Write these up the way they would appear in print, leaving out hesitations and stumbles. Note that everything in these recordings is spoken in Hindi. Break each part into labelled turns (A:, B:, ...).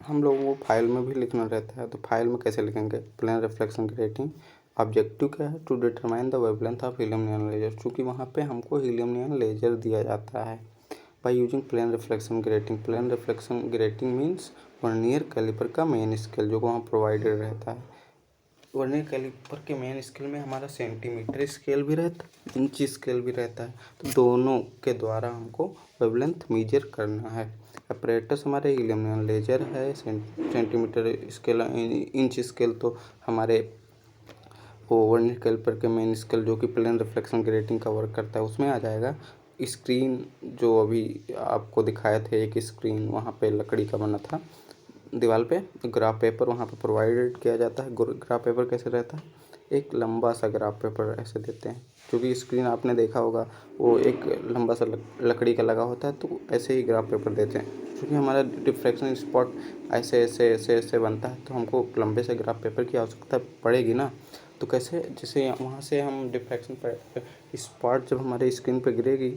A: हम लोगों को फाइल में भी लिखना रहता है, तो फाइल में कैसे लिखेंगे? प्लेन रिफ्लेक्शन ग्रेटिंग ऑब्जेक्टिव क्या है? To determine the wavelength of helium neon laser. चूँकि वहाँ पे हमको हीलियम नियॉन लेजर दिया जाता है by using plane reflection grating. Plane reflection grating means vernier caliper का मेन स्केल जो वहाँ प्रोवाइडेड रहता है। वर्नियर कैलिपर के मेन स्केल में हमारा सेंटीमीटर स्केल भी रहता है, इंच स्केल भी रहता है, तो दोनों के द्वारा हमको वेवलेंथ मेजर करना है। अपरेटस हमारे हीलियम नियॉन लेजर है, सेंटीमीटर स्केल इंच स्केल तो हमारे वो वर्नियर कैलिपर के मेन स्केल जो कि प्लेन रिफ्लेक्शन ग्रेटिंग का वर्क करता है उसमें आ जाएगा। स्क्रीन जो अभी आपको दिखाए थे, एक स्क्रीन वहाँ पे लकड़ी का बना था दीवार पे, ग्राफ पेपर वहाँ पे प्रोवाइडेड किया जाता है। ग्राफ पेपर कैसे रहता है? एक लंबा सा ग्राफ पेपर ऐसे देते हैं, क्योंकि स्क्रीन आपने देखा होगा वो एक लंबा सा लकड़ी का लगा होता है, तो ऐसे ही ग्राफ पेपर देते हैं। क्योंकि हमारा डिफ्रैक्शन स्पॉट ऐसे ऐसे ऐसे ऐसे बनता है, तो हमको लंबे से ग्राफ पेपर की आवश्यकता पड़ेगी ना। तो कैसे? जैसे वहाँ से हम डिफ्रैक्शन स्पॉट जब हमारे स्क्रीन पे गिरेगी,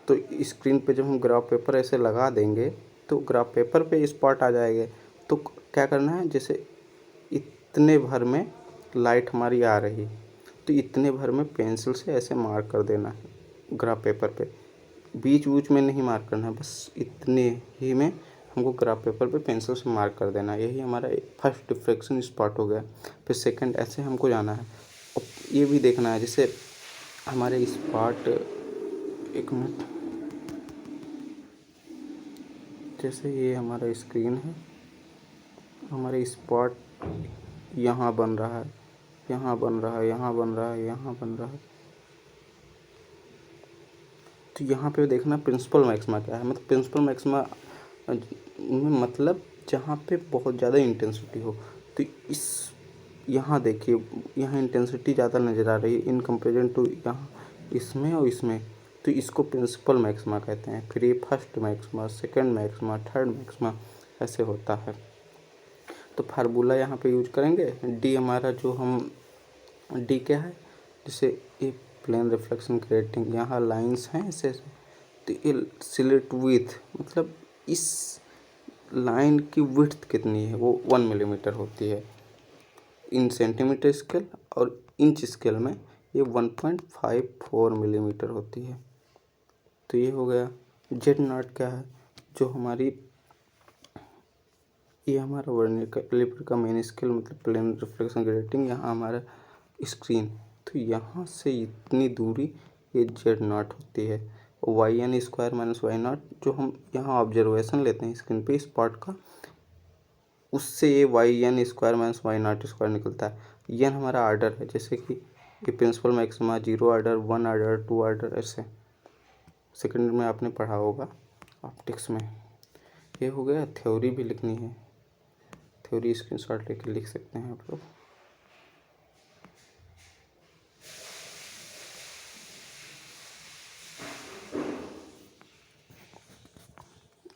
A: तो स्क्रीन पे जब हम ग्राफ पेपर ऐसे लगा देंगे तो ग्राफ पेपर पे स्पॉट आ जाएंगे। तो क्या करना है? जैसे इतने भर में लाइट हमारी आ रही, तो इतने भर में पेंसिल से ऐसे मार्क कर देना है ग्राफ पेपर पे। बीच बीच में नहीं मार्क करना है, बस इतने ही में हमको ग्राफ पेपर पे पेंसिल से मार्क कर देना है। यही हमारा फर्स्ट डिफ्रैक्शन स्पॉट हो गया। फिर सेकंड ऐसे हमको जाना है। और ये भी देखना है, जैसे हमारे स्पॉट, एक मिनट, जैसे ये हमारा स्क्रीन है, हमारे स्पॉट यहाँ बन रहा है, यहाँ बन रहा है, यहाँ बन रहा है, यहाँ बन रहा है। तो यहाँ पे देखना प्रिंसिपल मैक्सिमा क्या है। मतलब प्रिंसिपल मैक्सिमा में मतलब जहाँ पे बहुत ज़्यादा इंटेंसिटी हो। तो इस यहाँ देखिए, यहाँ इंटेंसिटी ज़्यादा नज़र आ रही है इन कंपेरिजन टू यहाँ इसमें और इसमें, तो इसको प्रिंसिपल मैक्सिमा कहते हैं। फिर ये first maxima, second maxima, third maxima ऐसे होता है। तो फार्मूला यहाँ पे यूज करेंगे। डी हमारा जो हम डी क्या है? जैसे ये प्लेन रिफ्लेक्शन ग्रेटिंग, यहाँ लाइंस हैं ऐसे, तो ये स्लिट विथ मतलब इस लाइन की विड्थ कितनी है? वो 1 मिलीमीटर होती है इन सेंटीमीटर स्केल, और इंच स्केल में ये 1.54 मिलीमीटर होती है। तो ये हो गया। जेड नॉट क्या है? जो हमारी ये हमारा वर्नियर कैलिपर का मेन स्केल मतलब प्लेन रिफ्लेक्शन ग्रेटिंग, यहाँ हमारा स्क्रीन, तो यहाँ से इतनी दूरी ये जेड नॉट होती है। Y N square minus Y naught जो हम यहाँ ऑब्जर्वेशन लेते हैं स्क्रीन पे स्पॉट का, उससे ये Y N square minus Y naught square निकलता है। एन हमारा आर्डर है, जैसे कि ये principal maxima 0 order, 1 order, 2 order ऐसे सेकेंड में आपने पढ़ा होगा ऑप्टिक्स में। ये हो गया। थ्योरी भी लिखनी है, थ्योरी स्क्रीनशॉट लेके लिख सकते हैं आप लोग।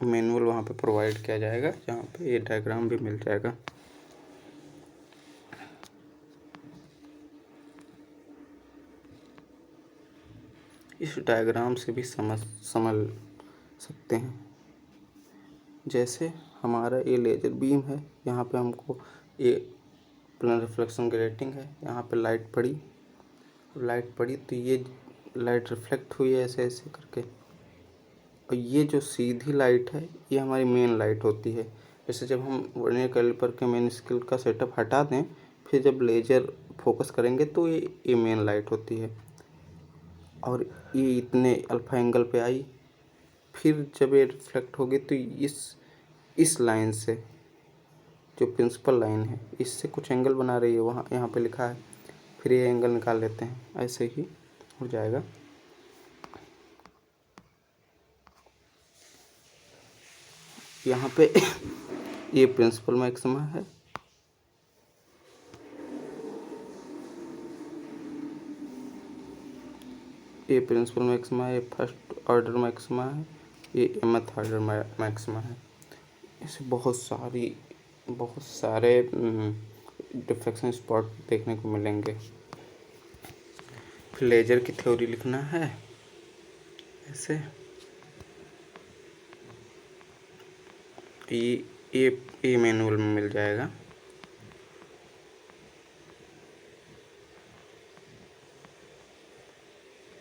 A: मैनुअल वहाँ पे प्रोवाइड किया जाएगा, जहाँ पे ये डायग्राम भी मिल जाएगा। इस डायग्राम से भी समझ सकते हैं। जैसे हमारा ये लेजर बीम है, यहाँ पे हमको ये प्लेन रिफ्लेक्शन ग्रेटिंग है, यहाँ पे लाइट पड़ी तो ये लाइट रिफ्लेक्ट हुई है ऐसे ऐसे करके, और ये जो सीधी लाइट है ये हमारी मेन लाइट होती है। जैसे जब हम वर्नियर कैलिपर के मेन स्केल का सेटअप हटा दें, फिर जब लेजर फोकस करेंगे तो ये मेन लाइट होती है, और ये इतने अल्फा एंगल पे आई। फिर जब ये रिफ्लेक्ट होगी तो इस लाइन से, जो प्रिंसिपल लाइन है, इससे कुछ एंगल बना रही है, वहाँ यहाँ पे लिखा है। फिर ये एंगल निकाल लेते हैं, ऐसे ही हो जाएगा। यहाँ पे ये प्रिंसिपल मैक्सिमा है, ये प्रिंसिपल मैक्सिमा है, ये फर्स्ट ऑर्डर मैक्सिमा है, ये mth ऑर्डर मैक्सिमा है। ऐसे बहुत सारे डिफ्रैक्शन स्पॉट देखने को मिलेंगे। फिर लेजर की थ्योरी लिखना है ऐसे। ए मैनुअल में मिल जाएगा।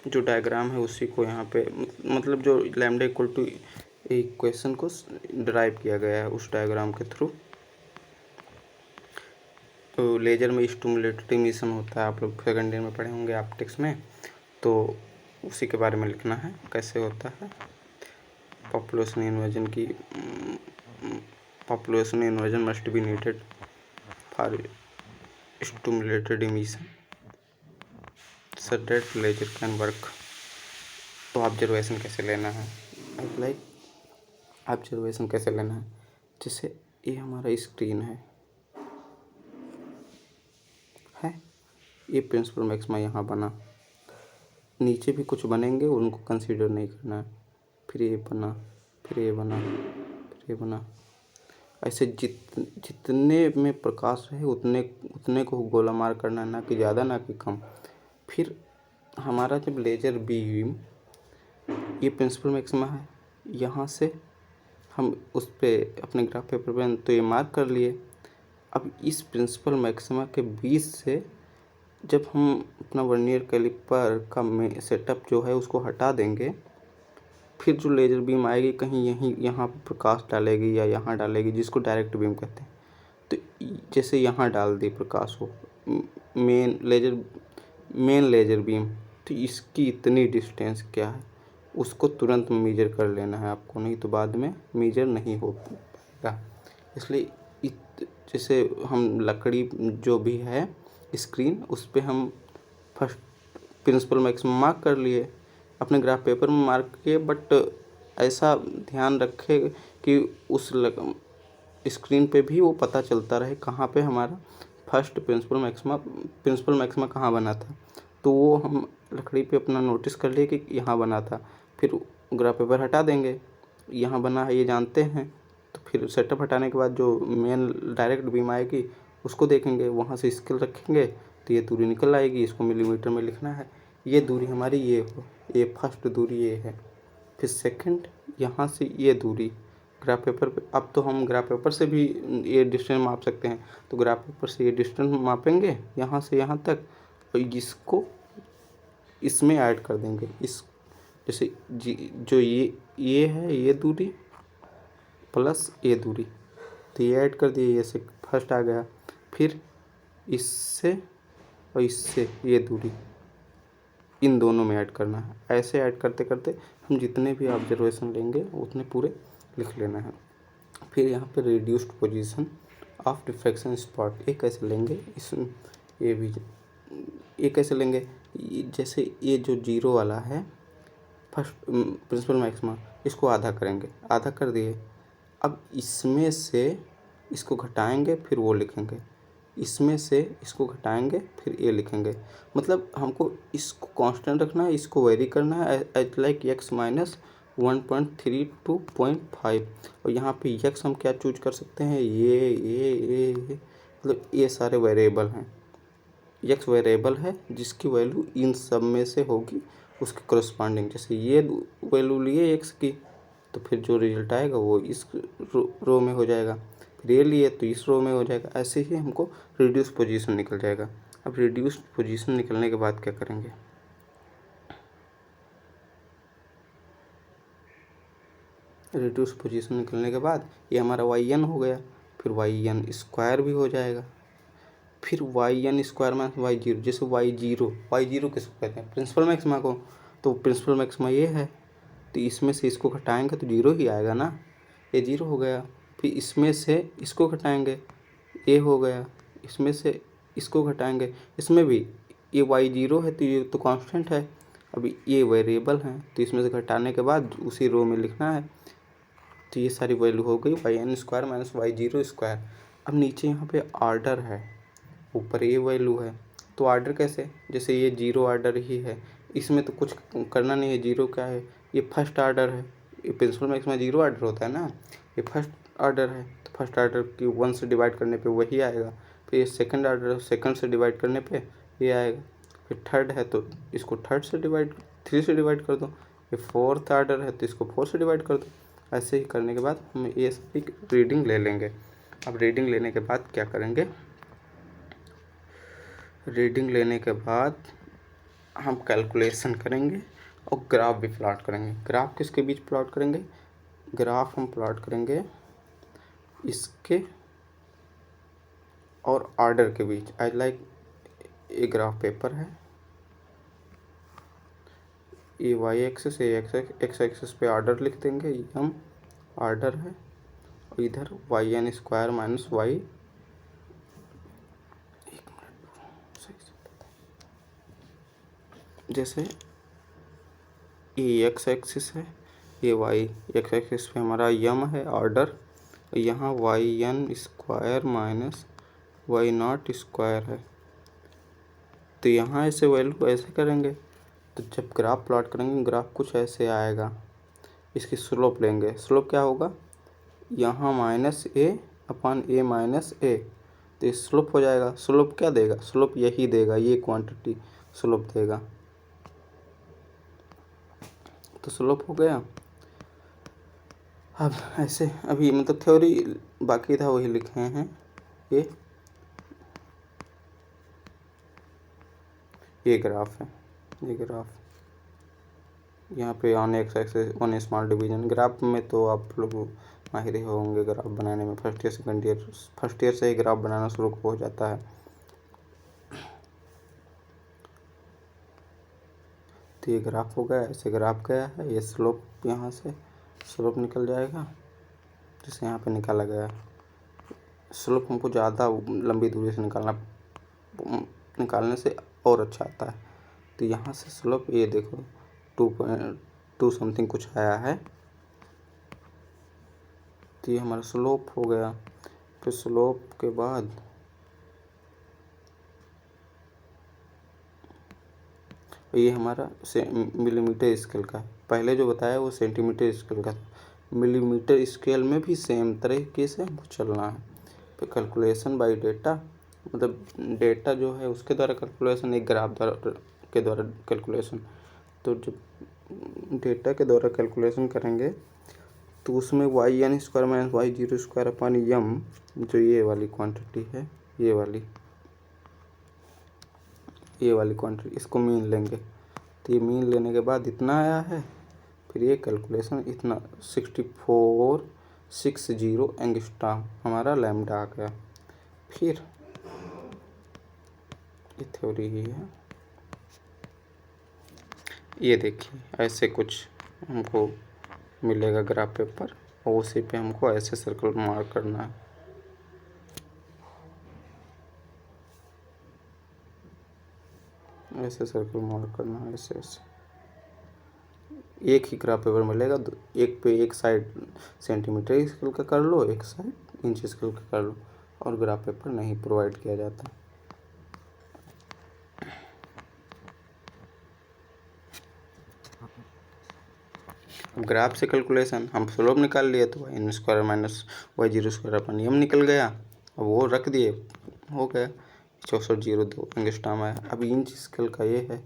A: जो डायग्राम है उसी को यहाँ पे मतलब जो लैम्डा इक्वल टू इक्वेशन को ड्राइव किया गया है उस डायग्राम के थ्रू। तो लेजर में स्टिमुलेटेड इमिशन होता है, आप लोग सेकेंड ईयर में पढ़े होंगे ऑप्टिक्स में, तो उसी के बारे में लिखना है कैसे होता है। Population inversion must be needed for stimulated emission so that laser can work. तो ऑब्जर्वेशन कैसे लेना है, ऑब्जर्वेशन कैसे लेना है, जैसे ये हमारा स्क्रीन है ये प्रिंसिपल मैक्सिमा यहाँ बना, नीचे भी कुछ बनेंगे उनको कंसीडर नहीं करना है। फिर ये बना, फिर ये बना, फिर ये बना, ऐसे जितने में प्रकाश है उतने को गोला मार करना है, ना कि ज़्यादा ना कि कम। फिर हमारा जब लेजर बीम ये प्रिंसिपल मैक्सिमा है, यहाँ से हम उस पर अपने ग्राफ पेपर पे तो ये मार्क कर लिए। अब इस प्रिंसिपल मैक्सिमा के बीच से जब हम अपना वर्नियर कैलिपर का सेटअप जो है उसको हटा देंगे, फिर जो लेजर बीम आएगी कहीं यहाँ पर प्रकाश डालेगी या यहाँ डालेगी, जिसको डायरेक्ट बीम कहते हैं। तो जैसे यहाँ डाल दी प्रकाश हो मेन लेजर बीम, तो इसकी इतनी डिस्टेंस क्या है उसको तुरंत मेजर कर लेना है आपको, नहीं तो बाद में मेजर नहीं हो पाएगा। इसलिए जैसे हम लकड़ी जो भी है स्क्रीन उस पे हम फर्स्ट प्रिंसिपल मैक्सिमम मार्क कर लिए, अपने ग्राफ पेपर में मार्क किए, बट ऐसा ध्यान रखे कि उस स्क्रीन पे भी वो पता चलता रहे कहाँ पे हमारा फर्स्ट प्रिंसिपल मैक्सिमा कहाँ बना था। तो वो हम लकड़ी पे अपना नोटिस कर लिए कि यहाँ बना था, फिर ग्राफ पेपर हटा देंगे, यहाँ बना है ये जानते हैं। तो फिर सेटअप हटाने के बाद जो मेन डायरेक्ट बीम आएगी उसको देखेंगे, वहाँ से स्केल रखेंगे तो ये दूरी निकल आएगी, इसको मिलीमीटर में लिखना है। ये दूरी हमारी ये फर्स्ट दूरी ये है। फिर सेकंड यहाँ से ये दूरी ग्राफ पेपर पे, अब तो हम ग्राफ पेपर से भी ये डिस्टेंस माप सकते हैं, तो ग्राफ पेपर से ये डिस्टेंस मापेंगे यहाँ से यहाँ तक, और इसको इसमें ऐड कर देंगे। इस जैसे जो ये है ये दूरी प्लस ये दूरी, तो ये ऐड कर दिए, ये से फर्स्ट आ गया। फिर इससे और इससे ये दूरी इन दोनों में ऐड करना है। ऐसे ऐड करते करते हम जितने भी ऑब्जर्वेशन लेंगे उतने पूरे लिख लेना है। फिर यहाँ पे reduced position of diffraction spot ये कैसे लेंगे, इसमें ये कैसे लेंगे, जैसे ये जो जीरो वाला है फर्स्ट प्रिंसिपल मैक्सिमा, इसको आधा करेंगे, आधा कर दिए। अब इसमें से इसको घटाएंगे फिर वो लिखेंगे, इसमें से इसको घटाएंगे फिर ये लिखेंगे। मतलब हमको इसको कांस्टेंट रखना है, इसको वेरी करना है एट लाइक एक्स माइनस 1.32.5। और यहाँ पे एक्स हम क्या चूज कर सकते हैं, ये मतलब ये सारे वेरिएबल हैं। एक्स वेरिएबल है जिसकी वैल्यू इन सब में से होगी उसके करस्पॉन्डिंग। जैसे ये वैल्यू लिए एक्स की, तो फिर जो रिजल्ट आएगा वो इस रो में हो जाएगा, फिर ये लिए तो इस रो में हो जाएगा। ऐसे ही हमको रिड्यूस पोजीशन निकल जाएगा। अब रिड्यूस पोजीशन निकलने के बाद क्या करेंगे, रिड्यूस पोजीशन निकलने के बाद ये हमारा वाई एन हो गया, फिर वाई एन स्क्वायर भी हो जाएगा, फिर Y N square minus Y zero. जैसे वाई जीरो किसको कहते हैं, प्रिंसिपल मैक्सिमा को, तो प्रिंसिपल मैक्सिमा ये है, तो इसमें से इसको घटाएंगे तो जीरो ही आएगा ना, ये जीरो हो गया। फिर इसमें से इसको घटाएंगे ये हो गया, इसमें से इसको घटाएंगे, इसमें भी ये वाई जीरो है तो ये तो कांस्टेंट है, अभी ये वेरिएबल हैं तो इसमें से घटाने के बाद उसी रो में लिखना है। तो ये सारी वैल्यू हो गई Y N square minus Y zero square. अब नीचे यहाँ पे आर्डर है, ऊपर ये वैल्यू है, तो आर्डर कैसे, जैसे ये जीरो आर्डर ही है, इसमें तो कुछ करना नहीं है, जीरो क्या है, ये फर्स्ट आर्डर है, ये प्रिंसिपल मैक्सिमा जीरो आर्डर होता है ना, ये फर्स्ट आर्डर है, तो फर्स्ट आर्डर की 1 से डिवाइड करने पे वही आएगा। फिर ये सेकंड आर्डर है, सेकंड से डिवाइड करने पे ये आएगा। फिर थर्ड है तो इसको 3 से डिवाइड कर दो। ये फोर्थ आर्डर है तो इसको 4 से डिवाइड कर दो। ऐसे ही करने के बाद हम ये सभी रीडिंग ले लेंगे। अब रीडिंग लेने के बाद क्या करेंगे, रीडिंग लेने के बाद हम कैलकुलेशन करेंगे और ग्राफ भी प्लॉट करेंगे। ग्राफ किसके बीच प्लॉट करेंगे, ग्राफ हम प्लॉट करेंगे इसके और ऑर्डर के बीच। आई लाइक ये ग्राफ पेपर है, ये वाई एक्सिस, ये एक्स एक्सिस पे ऑर्डर लिख देंगे, ये हम ऑर्डर है, और इधर Y N square minus Y, जैसे ये एक्स एक्सिस है, ये वाई एक्स एक्सिस पे हमारा यम है ऑर्डर, यहाँ Y N square minus Y naught square है। तो यहाँ ऐसे वैल्यू ऐसे करेंगे, तो जब ग्राफ प्लॉट करेंगे ग्राफ कुछ ऐसे आएगा। इसकी स्लोप लेंगे, स्लोप क्या होगा, यहाँ माइनस ए अपॉन ए माइनस ए, तो स्लोप हो जाएगा। स्लोप क्या देगा, स्लोप यही देगा, ये क्वांटिटी स्लोप देगा। तो स्लोप हो गया। अब ऐसे अभी मतलब थ्योरी बाकी था वही लिखे हैं। ये ग्राफ है, ये ग्राफ यहाँ पे on x axis on small division. Graph में तो आप लोग माहिर ही होंगे ग्राफ बनाने में, first year second year, first year से ही ग्राफ बनाना शुरू हो जाता है। तो ये ग्राफ हो गया, ऐसे ग्राफ गया है, ये स्लोप यहाँ से स्लोप निकल जाएगा जिसे यहाँ पे निकाला गया। स्लोप हमको ज़्यादा लंबी दूरी से निकालने से और अच्छा आता है। तो यहाँ से स्लोप ये देखो 2.2 समथिंग कुछ आया है, तो ये हमारा स्लोप हो गया। फिर स्लोप के बाद ये हमारा मिलीमीटर स्केल का है, पहले जो बताया वो सेंटीमीटर स्केल का था। मिलीमीटर स्केल में भी सेम तरीके से हमको चलना है। फिर कैलकुलेशन बाय डेटा, मतलब डेटा जो है उसके द्वारा कैलकुलेशन, एक ग्राफ के द्वारा कैलकुलेशन। तो जब डेटा के द्वारा कैलकुलेशन करेंगे तो उसमें Y N square minus Y zero square upon M, जो ये वाली क्वांटिटी है, ये वाली क्वांटिटी, इसको मीन लेंगे। तो ये मीन लेने के बाद इतना आया है, फिर ये कैलकुलेशन इतना 6460 एंगस्ट्रॉम हमारा लैम्डा आ गया। फिर ये थ्योरी ही है, ये देखिए ऐसे कुछ हमको मिलेगा ग्राफ पेपर, और उसी पे हमको ऐसे सर्कल मार्क करना है। ऐसे सर्कल मार्क करना है, ऐसे ऐसे एक ही ग्राफ पेपर मिलेगा। एक पे एक साइड सेंटीमीटर स्केल का कर लो, एक साइड इंच स्केल का कर लो, और ग्राफ पेपर नहीं प्रोवाइड किया जाता। अब ग्राफ से कैलकुलेशन हम स्लोप निकाल लिए, तो Y N square minus Y zero square upon M निकल गया। अब वो रख दिए, हो गया 6402 एंगस्ट्रॉम आया। अब इंच स्केल का ये है,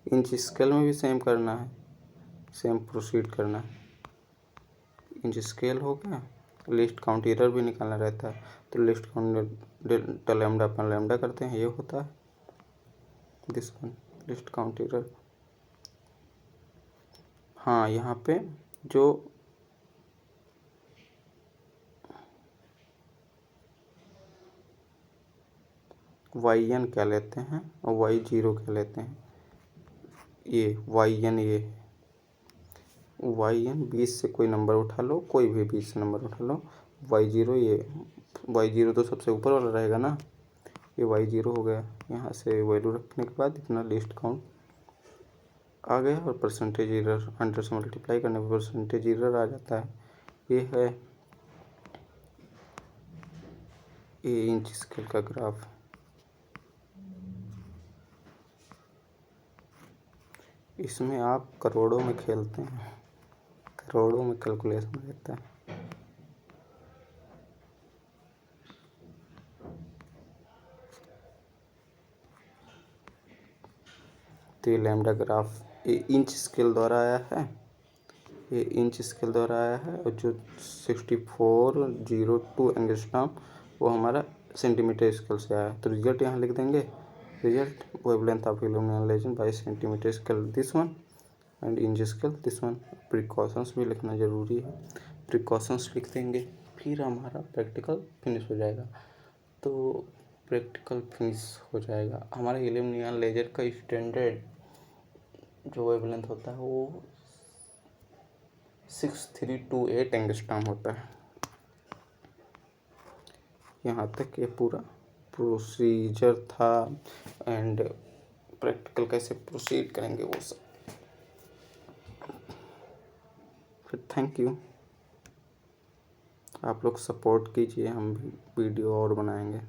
A: इंच स्केल में भी सेम करना है, सेम प्रोसीड करना है। इंच स्केल हो गया, लिस्ट काउंट एरर भी निकालना रहता है, तो लिस्ट काउंट डेल्टा लैम्डा अपन लैम्डा करते हैं, ये होता है this one list count error. हाँ, यहाँ पे जो वाई एन क्या लेते हैं और वाई जीरो क्या लेते हैं, ये वाई एन, ये वाई एन 20 से कोई नंबर उठा लो, कोई भी 20 से नंबर उठा लो। वाई जीरो, ये वाई जीरो तो सबसे ऊपर वाला रहेगा ना, ये वाई जीरो हो गया। यहाँ से वैल्यू रखने के बाद इतना लिस्ट काउंट आ गया, और परसेंटेज एरर 100 से मल्टीप्लाई करने पर परसेंटेज एरर आ जाता है। ये है ये इंच स्केल का ग्राफ। इसमें आप करोड़ों में खेलते हैं, करोड़ों में कैलकुलेशन रहता है। तो ये लैम्डा ग्राफ ये इंच स्केल द्वारा आया है, ये इंच स्केल द्वारा आया है, और जो 6402 एंगस्ट्रॉम वो हमारा सेंटीमीटर स्केल से आया है। तो रिजल्ट यहाँ लिख देंगे, result wavelength of helium neon laser by centimetre scale this one and inch scale this one. Precautions भी लिखना ज़रूरी है, प्रिकॉशंस लिख देंगे, फिर हमारा प्रैक्टिकल फिनिश हो जाएगा। तो प्रैक्टिकल फिनिश हो जाएगा। हमारा हीलियम नियॉन लेजर का स्टैंडर्ड जो वेवलेंथ होता है वो 6328 एंगस्ट्रॉम होता है। यहाँ तक ये पूरा प्रोसीजर था एंड प्रैक्टिकल कैसे प्रोसीड करेंगे वो सब। फिर थैंक यू, आप लोग सपोर्ट कीजिए, हम भी वीडियो और बनाएंगे।